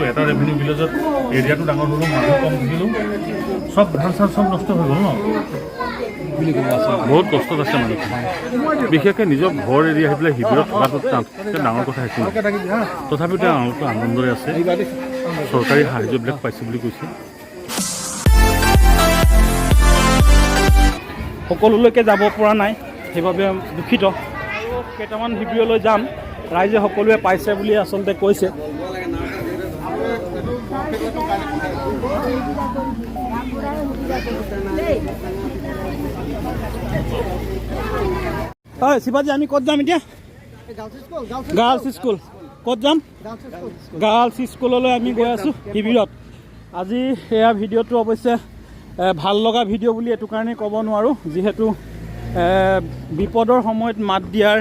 ভিলেজটো এটা ৰেভিনিউ ভিলেজত এৰিয়াটো ডাঙৰ হ'লেও মানুহ কম থাকিলেও চব ধান চান চব নষ্ট হৈ গ'ল ন বহুত কষ্টত আছে মানুহ বিশেষকৈ নিজৰ ঘৰ এৰি আহি পেলাই শিবিৰত থকাটো ডাঙৰ কথা হৈছে তথাপিও তেওঁলোকে আনন্দৰে আছে চৰকাৰী সাহায্যবিলাক পাইছে বুলি কৈছে সকলোলৈকে যাব পৰা নাই সেইবাবে দুখিত কেইটামান শিবিৰলৈ যাম ৰাইজে সকলোৱে পাইছে বুলি আচলতে কৈছে হয় শিৱাজী আমি ক'ত যাম এতিয়া গাৰ্লছ স্কুল ক'ত যাম গাৰ্লছ স্কুললৈ আমি গৈ আছোঁ শিবিৰত আজি এয়া ভিডিঅ'টো অৱশ্যে ভাল লগা ভিডিঅ' বুলি এইটো কাৰণে ক'ব নোৱাৰোঁ যিহেতু বিপদৰ সময়ত মাত দিয়াৰ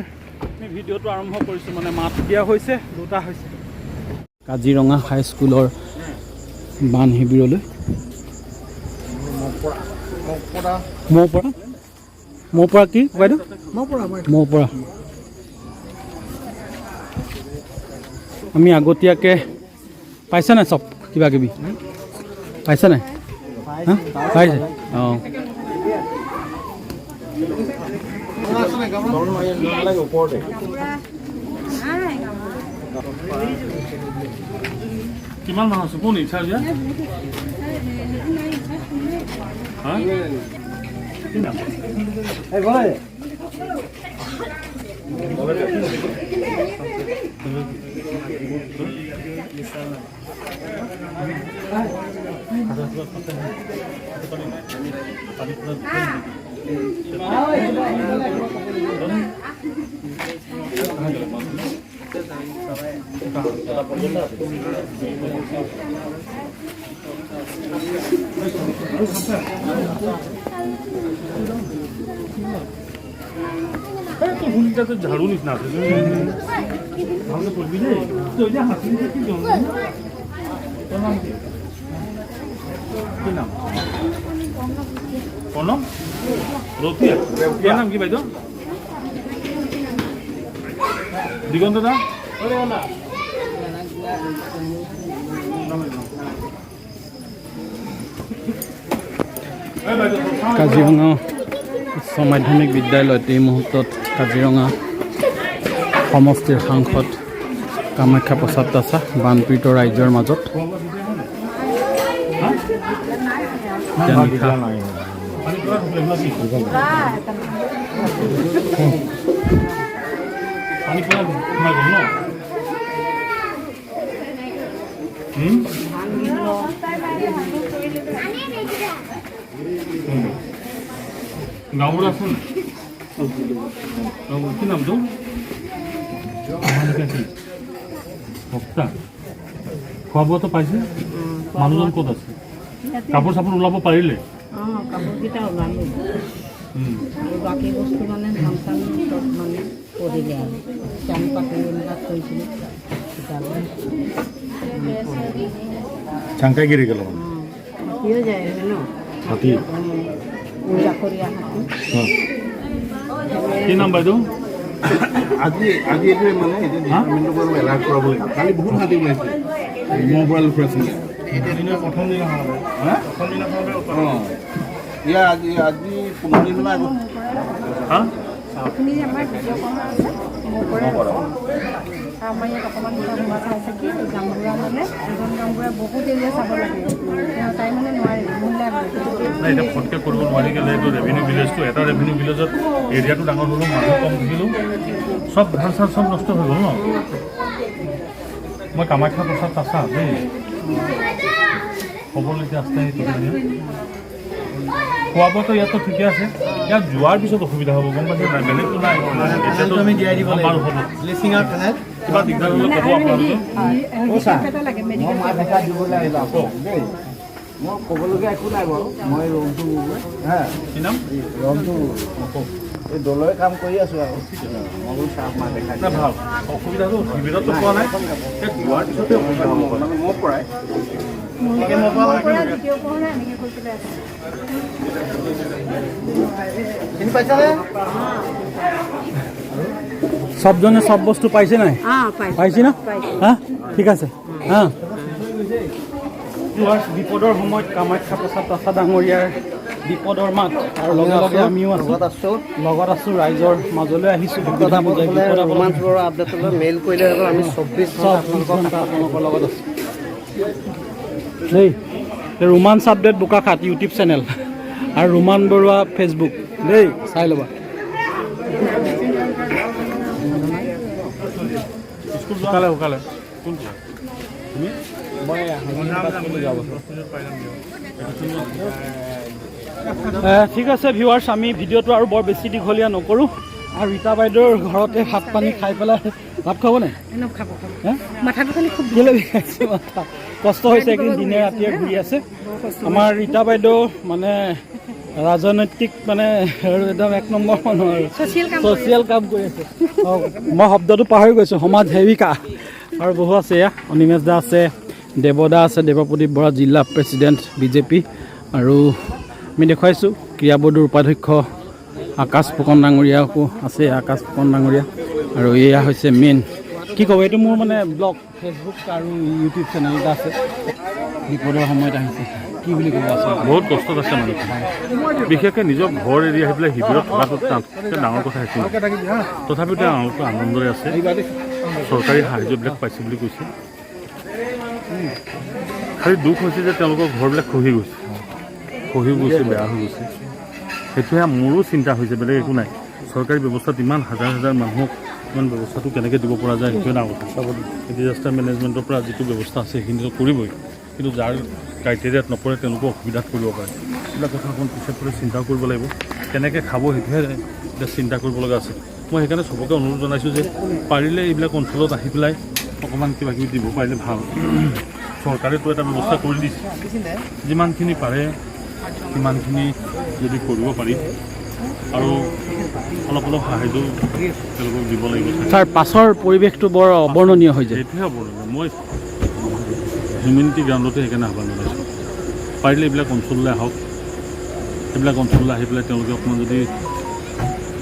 ভিডিঅ'টো আৰম্ভ কৰিছোঁ মানে মাত দিয়া হৈছে দুটা হৈছে কাজিৰঙা হাইস্কুলৰ বান শিবিৰলৈ মৌপৰা কি বাইদেউ মৌপৰা আমি আগতীয়াকৈ পাইছে নাই চব কিবা কিবি পাইছে নাই পাইছে অঁ কিমান মানুহ আছে কোন ইচ্ছা দিয়া তো ঝাড়ু নিচিনা আছে ভালকে পড়বি যে কি নাম প্ৰণৱ ৰতিয়া ইয়াৰ নাম কি বাইদেউ দিগন্ত দা কাজিৰঙা উচ্চ মাধ্যমিক বিদ্যালয়ত এই মুহূৰ্তত কাজিৰঙা সমষ্টিৰ সাংসদ কামাখ্যা প্ৰসাদ দাসা বানপীড়িত ৰাইজৰ মাজত গাঁৱৰ আছে কি নামটো ভক্তা খোৱা বোৱাটো পাইছে মানুহজন ক'ত আছে কাপোৰ চাপোৰ ওলাব পাৰিলে কাপোৰকেইটা ওলালো আৰু বাকী বস্তু মানে ধান চান চব মানে কৰিলে আৰু চান পাতি এনেকুৱা কৰিছিলে চাংকাই গিৰি গ'ল হাতীও যায় ন হাতী জাকৰীয়া হাতী কি নাম বাইদেউ আজি এইটোৱে মানে ডিপাৰ্টমেণ্টৰ পৰা এলাৰ্ট কৰাব লাগিব কালি বহুত হাতী ওলাইছে মোৰ পৰা লুকুৰ আছিলে প্ৰথম দিনা অঁ ইয়াৰ আজি 15 দিন আগত আপুনি আমাৰ ভিডিঅ' কৰা আছে মোৰ পৰা আমাৰ ইয়াত অকণমান হোৱা চাইছে কি গামবুঢ়া মানে এজন গামবুঢ়া বহুত এৰিয়া চাব লাগে তাই মানে নোৱাৰে মহিলা নাই এতিয়া ফটকৈ কৰিব নোৱাৰি গ'লে এইটো ৰেভিনিউ ভিলেজটো এটা ৰেভিনিউ ভিলেজত এৰিয়াটো ডাঙৰ হ'লেও মানুহ কম থাকিলেও চব ধান চান চব নষ্ট হৈ গ'ল ন মই কামাখ্যা প্ৰসাদ আছা দেই খবৰলৈকে আছে খোৱা বোৱাটো ইয়াততো ঠিকে আছে ইয়াত যোৱাৰ পিছত অসুবিধা হ'ব গম পাইছে নাই বেলেগটো নাই আমি দিয়াই দিব কিবা দিগদাৰ হ'লে ক'ব আপোনালোকে মই ক'বলগীয়া একো নাই বাৰু মই ৰমটো কি নাম ৰমটো এই দলৰে কাম কৰি আছোঁ আৰু মই বোলো চাহ মা দেখাই ভাল অসুবিধাটো শিবিৰততো পোৱা নাই যোৱাৰ পিছতে অসুবিধা হ'ব মানে মোৰ পৰাই চিনি পাইছানে সবজনে সব বস্তু পাইছে নাই পাইছি না হ্যাঁ ঠিক আছে হ্যাঁ বিপদৰ সময়ত কামাখ্যা প্ৰসাদ তাছা ডাঙৰীয়াৰ বিপদৰ মাত আৰু লগে লগে আমিও লগত আছোঁ ৰাইজৰ মাজলৈ আহিছোঁ ৰোমাঞ্চ বৰুৱা আপডেটলৈ মেইল কৰিলে আমি 24 ঘণ্টা আপোনালোকৰ লগত আছোঁ দেই ৰোমাঞ্চ আপডেট বোকাখাট ইউটিউব চেনেল আৰু ৰোমান বৰুৱা ফেচবুক দেই চাই ল'বা শুকালে ঠিক আছে ভিউৱাৰ্ছ আমি ভিডিঅ'টো আৰু বৰ বেছি দীঘলীয়া নকৰোঁ আৰু ৰীতা বাইদেউৰ ঘৰতে ভাত পানী খাই পেলাই ভাত খাব নাই মাথাটো খালি খুব মাথা কষ্ট হৈছে এইকেইদিন দিনে ৰাতিয়ে ঘূৰি আছে আমাৰ ৰীতা বাইদেউ মানে ৰাজনৈতিক মানে একদম 1 নম্বৰ মানুহ আৰু ছ'চিয়েল কাম কৰি আছে মই শব্দটো পাহৰি গৈছোঁ সমাজ সেৱিকা আৰু বহু আছে এয়া অনিমেশ দা আছে দেৱদা আছে দেৱপ্ৰদীপ বৰা জিলা প্ৰেচিডেণ্ট বিজেপি আৰু আমি দেখুৱাইছোঁ ক্ৰীড়া বোৰ্ডৰ উপাধ্যক্ষ আকাশ ফুকন ডাঙৰীয়াকো আছে আকাশ ফুকন ডাঙৰীয়া আৰু এয়া হৈছে মেইন কি ক'ব এইটো মোৰ মানে ব্লগ ফেচবুক আৰু ইউটিউব চেনেল এটা আছে বিপদৰ সময়ত আহিছে কি বুলি ক'ব আছে বহুত কষ্টত আছে মানুহ বিশেষকৈ নিজৰ ঘৰ এৰি আহি পেলাই শিবিৰত থকাটো ডাঙৰ কথা হৈছে তথাপিও তেওঁলোকে আনন্দৰে আছে চৰকাৰী সাহায্যবিলাক পাইছে বুলি কৈছে খালি দুখ হৈছে যে তেওঁলোকৰ ঘৰবিলাক খহি গৈছে বেয়া হৈ গৈছে সেইটোহে মোৰো চিন্তা হৈছে বেলেগ একো নাই চৰকাৰী ব্যৱস্থাত ইমান হাজাৰ হাজাৰ মানুহক ইমান ব্যৱস্থাটো কেনেকৈ দিব পৰা যায় সেইটোৱে ডাঙৰ কথা ডিজাষ্টাৰ মেনেজমেণ্টৰ পৰা যিটো ব্যৱস্থা আছে সেইখিনিতো কৰিবই কিন্তু যাৰ ক্ৰাইটেৰিয়াত নপৰে তেওঁলোকক অসুবিধাত কৰিব পাৰে এইবিলাক কথা অকণ পিছত চিন্তা কৰিব লাগিব কেনেকৈ খাব সেইটোহে এতিয়া চিন্তা কৰিব লগা আছে মই সেইকাৰণে চবকে অনুৰোধ জনাইছোঁ যে পাৰিলে এইবিলাক অঞ্চলত আহি পেলাই অকণমান কিবা কিবি দিব পাৰিলে ভাল চৰকাৰেতো এটা ব্যৱস্থা কৰি দিছে যিমানখিনি পাৰে সিমানখিনি যদি কৰিব পাৰি আৰু অলপ সাহায্য তেওঁলোকক দিব লাগিব তাৰ পাছৰ পৰিৱেশটো বৰ অৱৰ্ণনীয় হৈ যায় সেইটোহে অৱৰ্ণনীয় মই হিউমেনিটি গ্ৰাউণ্ডতে সেইকাৰণে আহ্বান জনাইছোঁ পাৰিলে এইবিলাক অঞ্চললৈ আহক এইবিলাক অঞ্চললৈ আহি পেলাই তেওঁলোকে অকণমান যদি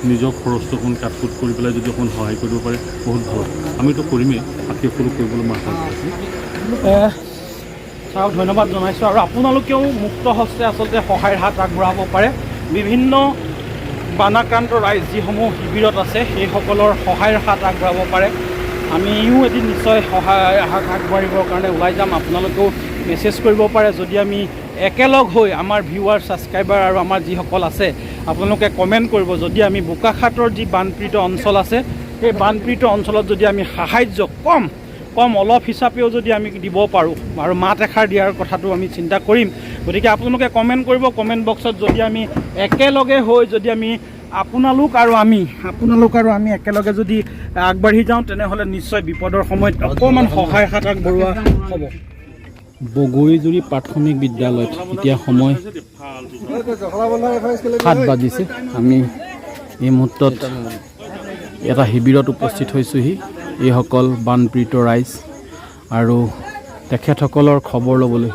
নিজৰ খৰচটো অকণ কাটকুট কৰি পেলাই যদি অকণ সহায় কৰিব পাৰে বহুত ভাল আমিতো কৰিমেই বাকীসকলো কৰিবলৈ মই আহ্বান জনাইছোঁ ছাৰক ধন্যবাদ জনাইছোঁ আৰু আপোনালোকেও মুক্ত হস্তে আচলতে সহায়ৰ হাত আগবঢ়াব পাৰে বিভিন্ন বানাক্ৰান্ত ৰাইজ যিসমূহ শিবিৰত আছে সেইসকলৰ সহায়ৰ হাত আগবঢ়াব পাৰে আমিও এদিন নিশ্চয় সহায় হাত আগবাঢ়িবৰ কাৰণে ওলাই যাম আপোনালোকেও মেছেজ কৰিব পাৰে যদি আমি একেলগ হৈ আমাৰ ভিউৱাৰ ছাবস্ক্ৰাইবাৰ আৰু আমাৰ যিসকল আছে আপোনালোকে কমেণ্ট কৰিব যদি আমি বোকাখাটৰ যি বানপীড়িত অঞ্চল আছে সেই বানপীড়িত অঞ্চলত যদি আমি সাহায্য কম অলপ হিচাপেও যদি আমি দিব পাৰোঁ আৰু মাত এষাৰ দিয়াৰ কথাটো আমি চিন্তা কৰিম গতিকে আপোনালোকে কমেণ্ট কৰিব কমেণ্ট বক্সত যদি আমি একেলগে হৈ যদি আমি আপোনালোক আৰু আমি একেলগে যদি আগবাঢ়ি যাওঁ তেনেহ'লে নিশ্চয় বিপদৰ সময়ত অকণমান সহায় হাত আগবঢ়োৱা হ'ব বগৰীজুৰি প্ৰাথমিক বিদ্যালয়ত এতিয়া সময় 7 বাজিছে আমি এই মুহূৰ্তত এটা শিবিৰত উপস্থিত হৈছোঁহি এইসকল বানপীড়িত ৰাইজ আৰু তেখেতসকলৰ খবৰ ল'বলৈ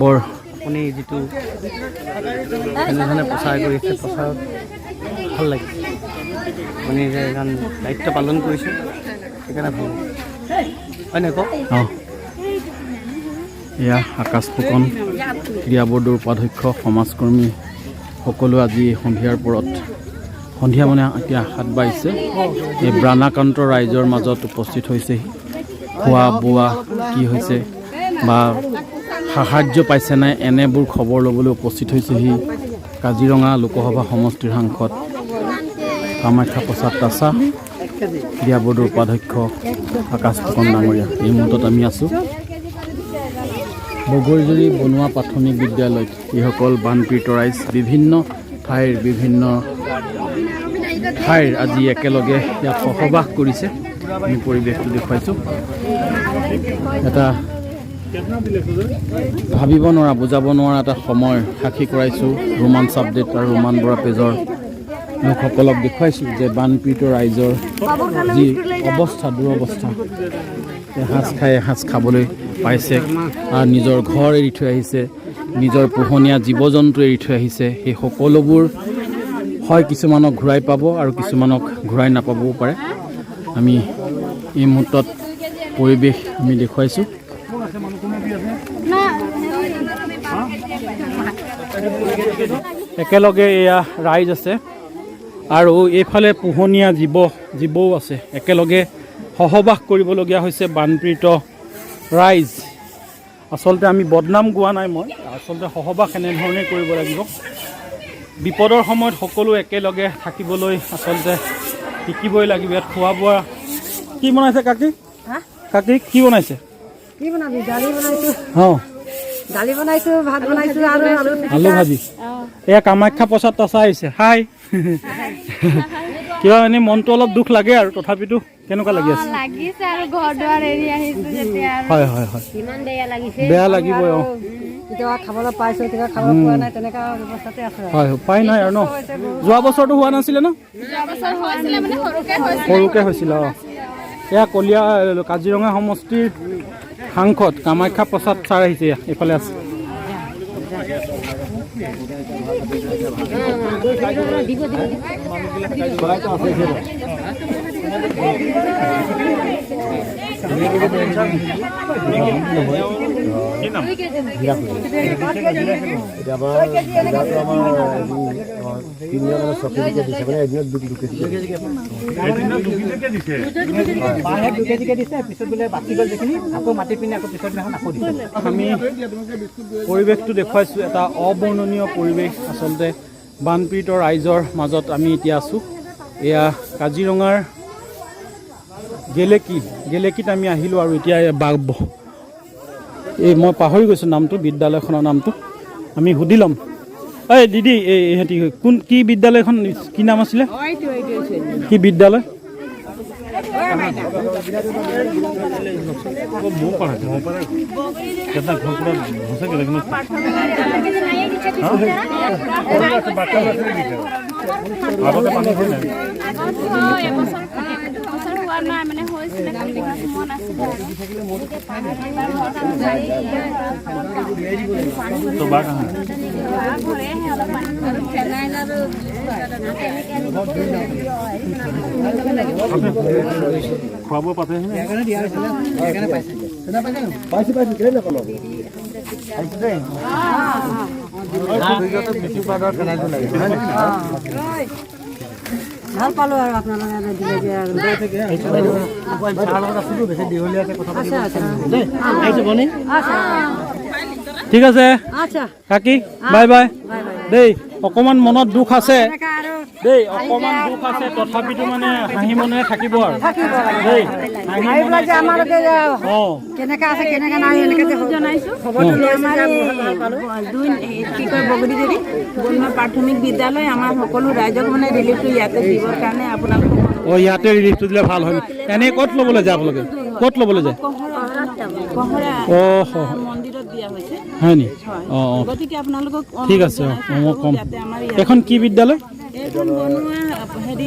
বৰ আপুনি যিটো এনেধৰণে প্ৰচাৰ কৰিছে প্ৰচাৰত ভাল লাগিছে আপুনি যে এজন দায়িত্ব পালন কৰিছে সেইকাৰণে ভাল হয় নাই কওক অঁ এয়া আকাশ ফুকন ক্ৰীড়া বোৰ্ডৰ উপাধ্যক্ষ সমাজকৰ্মী সকলো আজি সন্ধিয়াৰ পৰত সন্ধিয়া মানে এতিয়া 7 বাজিছে এই বানাক্ৰান্ত ৰাইজৰ মাজত উপস্থিত হৈছেহি খোৱা বোৱা কি হৈছে বা সাহায্য পাইছে নাই এনেবোৰ খবৰ ল'বলৈ উপস্থিত হৈছেহি কাজিৰঙা লোকসভা সমষ্টিৰ সাংসদ কামাখ্যা প্ৰসাদ তাছা ক্ৰীড়া বোৰ্ডৰ উপাধ্যক্ষ আকাশ ফুকন ডাঙৰীয়া এই মুহূৰ্তত আমি আছোঁ বগৰীজুৰি বনোৱা প্ৰাথমিক বিদ্যালয়ত এইসকল বানপীড়িত ৰাইজ বিভিন্ন ঠাইৰ আজি একেলগে ইয়াত সহবাস কৰিছে আমি পৰিৱেশটো দেখুৱাইছোঁ এটা ভাবিব নোৱাৰা বুজাব নোৱাৰা এটা সময় সাক্ষী কৰাইছোঁ ৰোমাঞ্চ আপডেট আৰু ৰোমান বৰা পেজৰ লোকসকলক দেখুৱাইছোঁ যে বানপীড়িত ৰাইজৰ যি অৱস্থা দুৰৱস্থা এসাঁজ খাই এসাঁজ খাবলৈ পাইছে আৰু নিজৰ ঘৰ এৰি থৈ আহিছে নিজৰ পোহনীয়া জীৱ জন্তু এৰি থৈ আহিছে সেই সকলোবোৰ হয় কিছুমানক ঘূৰাই পাব আৰু কিছুমানক ঘূৰাই নাপাবও পাৰে আমি এই মুহূৰ্তত পৰিৱেশ আমি দেখুৱাইছোঁ কোন আছে মানুহ কোনে দি আছে একেলগে এয়া ৰাইজ আছে আৰু এইফালে পোহনীয়া জীৱও আছে একেলগে সহবাস কৰিবলগীয়া হৈছে বানপীড়িত ৰাইজ আচলতে আমি বদনাম গোৱা নাই মই আচলতে সহবাস এনেধৰণে কৰিব লাগিব বিপদৰ সময়ত সকলো একেলগে থাকিবলৈ আচলতে শিকিবই লাগিব ইয়াত খোৱা বোৱা কি বনাইছে কাকি কাকি কি বনাইছে কি বনাবি দালি বনাইছোঁ অঁ দালি বনাইছোঁ ভাত বনাইছোঁ আৰু আলু ভাজি এয়া কামাখ্যা প্ৰসাদ তচা আহিছে হাই কিবা এনেই মনটো অলপ দুখ লাগে আৰু তথাপিতো কেনেকুৱা লাগি আছে লাগিছে আৰু ঘৰ দুৱাৰ এৰি আহিছোঁ যেতিয়া হয় হয় হয় কিমান বেয়া লাগিছে বেয়া লাগিবই অঁ কেতিয়াবা খাবলৈ পাইছোঁ কেতিয়াবা খাব পোৱা নাই তেনেকুৱা ব্যৱস্থাতে আছে হয় উপায় নাই আৰু ন যোৱা বছৰটো হোৱা নাছিলে ন সৰুকৈ হৈছিলে অঁ এয়া কলীয়া কাজিৰঙা সমষ্টিৰ সাংসদ কামাখ্যা প্ৰসাদ ছাৰ আহিছে এইফালে আছে আমি পৰিৱেশটো দেখুৱাইছোঁ এটা অবৰ্ণনীয় পৰিৱেশ আচলতে বানপীড়িত ৰাইজৰ মাজত আমি এতিয়া আছোঁ এয়া কাজিৰঙাৰ গেলেকীত আমি আহিলোঁ আৰু এতিয়া এই মই পাহৰি গৈছোঁ নামটো বিদ্যালয়খনৰ নামটো আমি সুধি ল'ম এই দিদি এই ইহঁতি কি বিদ্যালয়খন কি নাম আছিলে কি বিদ্যালয় মানে হৈছিলে মন খোৱা বোৱা পাতে ভাল পালোঁ আৰু আপোনালোকে ঠিক আছে আচ্ছা কাকি বাই বাই দেই অকণমান মনত দুখ আছে দেই অকণমান দুখ আছে তথাপিতো মানে হাঁহি মনেৰে থাকিব আৰু দেই অঁ কেনেকৈ আছে কেনেকৈ নাই এনেকৈ জনাইছোঁ বগৰীজেৰী বনুৱা প্ৰাথমিক বিদ্যালয় আমাৰ সকলো ৰাইজক মানে ৰিলিফটো ইয়াতে দিবৰ কাৰণে আপোনালোক অঁ ইয়াতে ৰিলিফটো দিলে ভাল হয় এনেই ক'ত ল'বলৈ যায় আপোনালোকে ক'ত ল'বলৈ যায় অঁ মন্দিৰত দিয়া হৈছে হয় নি অঁ অঁ গতিকে আপোনালোকক ঠিক আছে অঁ মই ক'ম এখন কি বিদ্যালয় এইখন বনোৱা হেৰি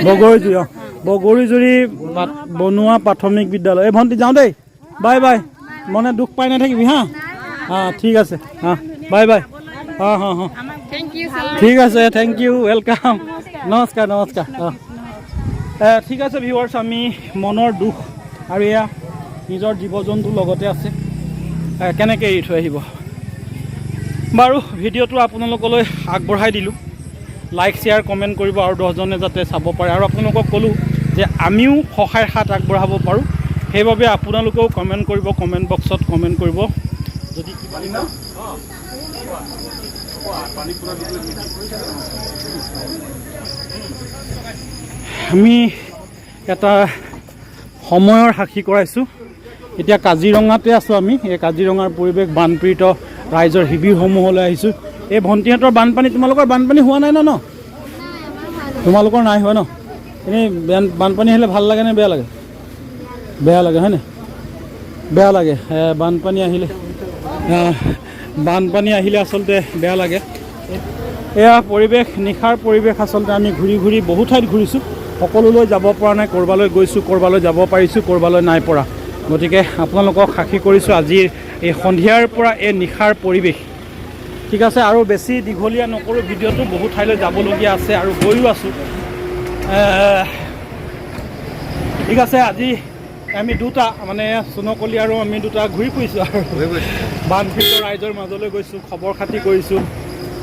বগৰীজুৰি অঁ বগৰীজুৰি বনোৱা প্ৰাথমিক বিদ্যালয় এই ভণ্টি যাওঁ দেই বাই বাই মনে দুখ পাই নাথাকিবি হা অঁ ঠিক আছে অঁ বাই বাই অঁ অঁ অঁ ঠিক আছে থেংক ইউ ৱেলকাম নমস্কাৰ নমস্কাৰ অঁ ঠিক আছে ভিউৱাৰ্ছ আমি মনৰ দুখ আৰু এয়া নিজৰ জীৱ জন্তু লগতে আছে কেনেকৈ এৰি থৈ আহিব বাৰু ভিডিঅ'টো আপোনালোকলৈ আগবঢ়াই দিলোঁ লাইক শ্বেয়াৰ কমেণ্ট কৰিব আৰু 10জনে যাতে চাব পাৰে আৰু আপোনালোকক ক'লোঁ যে আমিও সহায়ৰ হাত আগবঢ়াব পাৰোঁ সেইবাবে আপোনালোকেও কমেণ্ট কৰিব কমেণ্ট বক্সত কমেণ্ট কৰিব যদি আমি এটা সময়ৰ সাক্ষী কৰাইছোঁ এতিয়া কাজিৰঙাতে আছোঁ আমি এই কাজিৰঙাৰ পৰিৱেশ বানপীড়িত ৰাইজৰ শিবিৰসমূহলৈ আহিছোঁ এই ভণ্টিহঁতৰ বানপানী তোমালোকৰ বানপানী হোৱা নাই ন তোমালোকৰ নাই হোৱা ন এনেই বানপানী আহিলে ভাল লাগে নে বেয়া লাগে বেয়া লাগে হয়নে বেয়া লাগে বানপানী আহিলে আচলতে বেয়া লাগে এয়া পৰিৱেশ নিশাৰ পৰিৱেশ আচলতে আমি ঘূৰি ঘূৰি বহু ঠাইত ঘূৰিছোঁ সকলোলৈ যাব পৰা নাই ক'ৰবালৈ গৈছোঁ ক'ৰবালৈ যাব পাৰিছোঁ ক'ৰবালৈ নাই পৰা গতিকে আপোনালোকক সাক্ষী কৰিছোঁ আজিৰ এই সন্ধিয়াৰ পৰা এই নিশাৰ পৰিৱেশ ঠিক আছে আৰু বেছি দীঘলীয়া নকৰোঁ ভিডিঅ'টো বহু ঠাইলৈ যাবলগীয়া আছে আৰু গৈও আছোঁ ঠিক আছে আজি আমি দুটা মানে চুনকলি আৰু আমি দুটা ঘূৰি ফুৰিছোঁ আৰু বানপীড়িত ৰাইজৰ মাজলৈ গৈছোঁ, খবৰ খাতি কৰিছোঁ।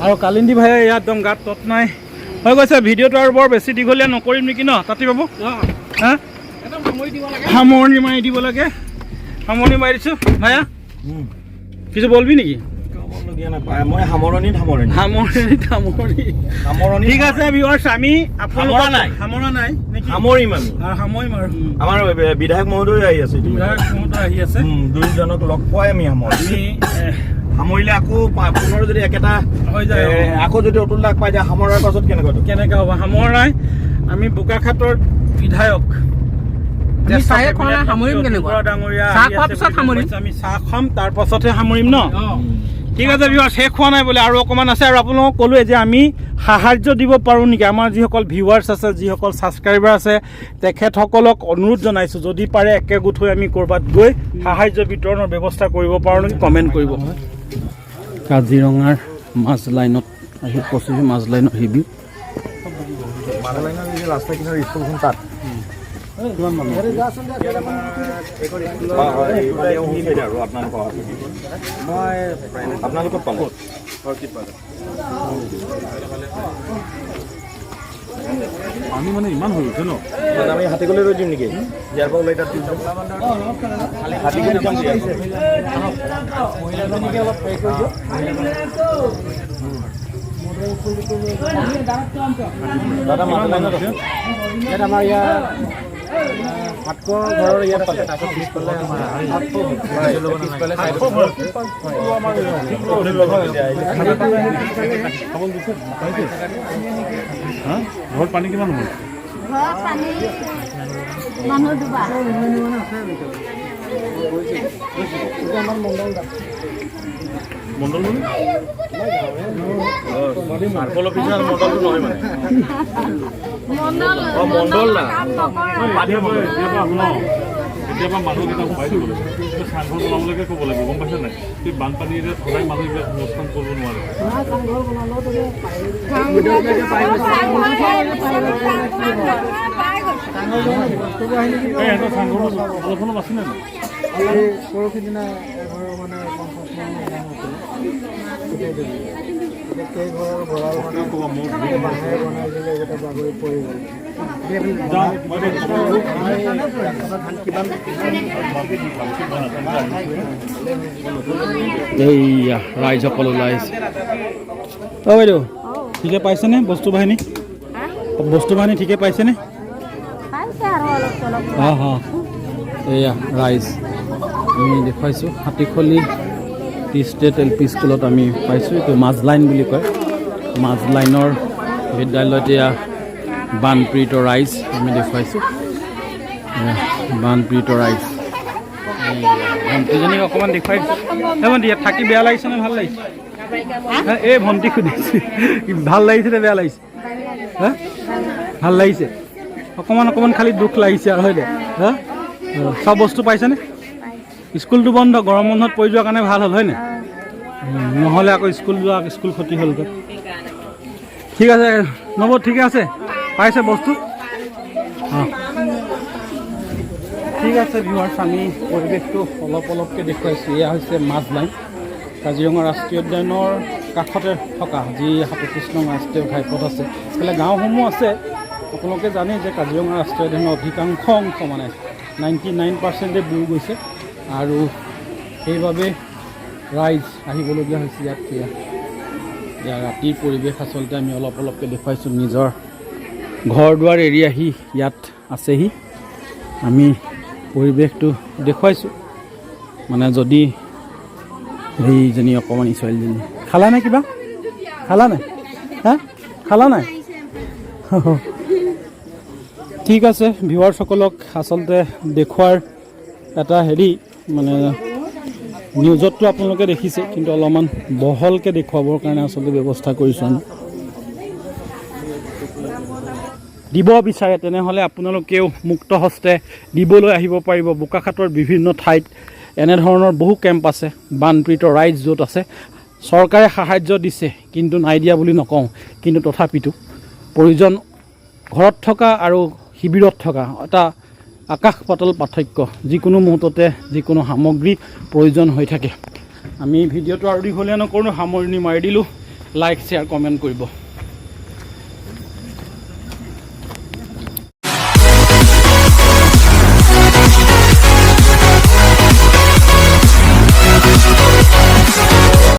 আৰু কালিন্দী ভাইয়ে ইয়াত একদম গাত তত নাই হৈ গৈছে। ভিডিঅ'টো আৰু বৰ বেছি দীঘলীয়া নকৰিম নেকি ন তাঁতী বাবু? হা সামৰণি মাৰি দিব লাগে। সামৰণি মাৰি দিছোঁ ভাইয়া, কিছু বলবি নেকি? মই সামৰণি ঠিক আছে ভিউৱাৰ্ছ, আমি আপোনালোকৰ সামৰা নাই নেকি? সামৰিম আমি, সামৰিম আৰু আমাৰ বিধায়ক মহোদয় আহি আছে, আহি আছে। দুইজনক লগ পোৱাই আমি সামৰিলে আকৌ পুনৰ যদি একেটা হৈ যায় আকৌ যদি অতুল দাক পাই যায় সামৰাৰ পাছত কেনেকৈ হ'ব? সামৰাই আমি বোকাখাটৰ বিধায়ক আমি চাহ খাম, তাৰ পাছতহে সামৰিম ন? ঠিক আছে ভিউৱাৰ্ছ, শেষ হোৱা নাই বোলে, আৰু অকণমান আছে। আৰু আপোনালোকক ক'লোৱে যে আমি সাহাৰ্য দিব পাৰোঁ নেকি, আমাৰ যিসকল ভিউৱাৰ্ছ আছে, যিসকল ছাবস্ক্ৰাইবাৰ আছে, তেখেতসকলক অনুৰোধ জনাইছোঁ, যদি পাৰে একেগোট হৈ আমি ক'ৰবাত গৈ সাহাৰ্য বিতৰণৰ ব্যৱস্থা কৰিব পাৰোঁ নেকি, কমেণ্ট কৰিব। কাজিৰঙাৰ মাজ লাইনত আহি পঁচিছ মাজ লাইনৰ শিবিৰ ৰাস্তা কিনাৰ স্কুলখন তাত আপোনালোকক পালোঁ আমি মানে ইমান হৈ গৈছে ন? আমি হাতীকলৈ ৰৈ দিম নেকি? ইয়াৰ পৰা ওলাই তাত হাতীকলি যাম। দাদা মাছ ইয়াত আমাৰ ইয়াত সাতশ ঘৰৰ ইয়াত আছে, তাৰপিছত পিছফালে ঘৰত পানী কিমান হ'ল? মণ্ডল মানে মাৰ্কল অফিচাৰ মণ্ডলটো নহয় মানে মণ্ডল না কেতিয়াবা মানুহকেইটা সোমাই দিব লাগিব, চাংঘৰ বনাবলৈকে ক'ব লাগিব, গম পাইছে নাই? সেই বানপানীৰে সদায় মানুহবিলাক অনুষ্ঠান কৰিব নোৱাৰে। সিহঁতৰ চাংঘৰটো অলপ অলপ আছেনে নাই? পৰহি দিনা এঘৰ মানে 50 ঘৰৰ ভঁৰাল মানে মানুহে বনাই দিলে, এইকেইটা বাগৰি পৰি গ'ল। এইয়া ৰাইজসকল ওলাই আহিছে। অঁ বাইদেউ, ঠিকে পাইছেনে বস্তু বাহিনী? বস্তু বাহিনী ঠিকে পাইছেনে? অঁ অঁ, এয়া ৰাইজ আমি দেখুৱাইছোঁ হাতীখলি টি ষ্টেট LP স্কুলত আমি পাইছোঁ। এইটো মাজ লাইন বুলি কয়, মাজ লাইনৰ বিদ্যালয়ত এয়া বানপীড়িত ৰাইজ আমি দেখুৱাইছোঁ। বানপীড়িত ৰাইজ ভণ্টিজনীক অকণমান দেখুৱাই দিছোঁ। ভণ্টি ইয়াত থাকি বেয়া লাগিছে নে ভাল লাগিছে? এই ভণ্টি সুধিছে ভাল লাগিছে নে বেয়া লাগিছে? হা ভাল লাগিছে, অকণমান খালি দুখ লাগিছে আৰু হয় দে। হা চব বস্তু পাইছেনে? স্কুলটো বন্ধ, গৰম বন্ধত পৰি যোৱাৰ কাৰণে ভাল হ'ল হয় নাই? নহ'লে আকৌ স্কুল ক্ষতি হ'লগৈ। ঠিক আছে নব, ঠিকে আছে, পাইছে বস্তু? অঁ ঠিক আছে ভিউৱাৰ্ছ, আমি পৰিৱেশটো অলপকৈ দেখুৱাইছোঁ। এয়া হৈছে মাজ লাইন, কাজিৰঙা ৰাষ্ট্ৰীয় উদ্যানৰ কাষতে থকা যি 37 নং ৰাষ্ট্ৰীয় ঘাইপথ আছে। এইফালে গাঁওসমূহ আছে। আপোনালোকে জানে যে কাজিৰঙা ৰাষ্ট্ৰীয় উদ্যানৰ অধিকাংশ অংশ মানে 99% বুৰ গৈছে, আৰু সেইবাবে ৰাইজ আহিবলগীয়া হৈছে ইয়াত। ইয়াৰ ৰাতিৰ পৰিৱেশ আচলতে আমি অলপকৈ দেখুৱাইছোঁ। নিজৰ ঘৰ দুৱাৰ এৰি আহি ইয়াত আছেহি, আমি পৰিৱেশটো দেখুৱাইছোঁ। মানে যদি সেইজনী অকণমানি ছোৱালীজনী খালা নাই, কিবা খালা নাই? হা খালা নাই? ঠিক আছে ভিউৱাৰ্ছসকলক আচলতে দেখুৱাৰ এটা হেৰি মানে নিউজতটো আপোনালোকে দেখিছে, কিন্তু অলপমান বহলকৈ দেখুৱাবৰ কাৰণে আচলতে ব্যৱস্থা কৰিছোঁ আমি। দিব বিচাৰে তেনেহ'লে আপোনালোকেও মুক্ত হস্তে দিবলৈ আহিব পাৰিব। বোকাখাটৰ বিভিন্ন ঠাইত এনেধৰণৰ বহু কেম্প আছে, বানপীড়িত ৰাইজ য'ত আছে। চৰকাৰে সাহাৰ্য দিছে কিন্তু নাই দিয়া বুলি নকওঁ, কিন্তু তথাপিতো প্ৰয়োজন ঘৰত থকা আৰু শিবিৰত থকা এটা আকাশ পাতাল পাৰ্থক্য। যিকোনো মুহূৰ্ততে যিকোনো সামগ্ৰী প্ৰয়োজন হৈ থাকে। আমি ভিডিঅ'টো আৰু দীঘলীয়া নকৰোঁ, সামৰণি মাৰি দিলোঁ। লাইক শ্বেয়াৰ কমেণ্ট কৰিব।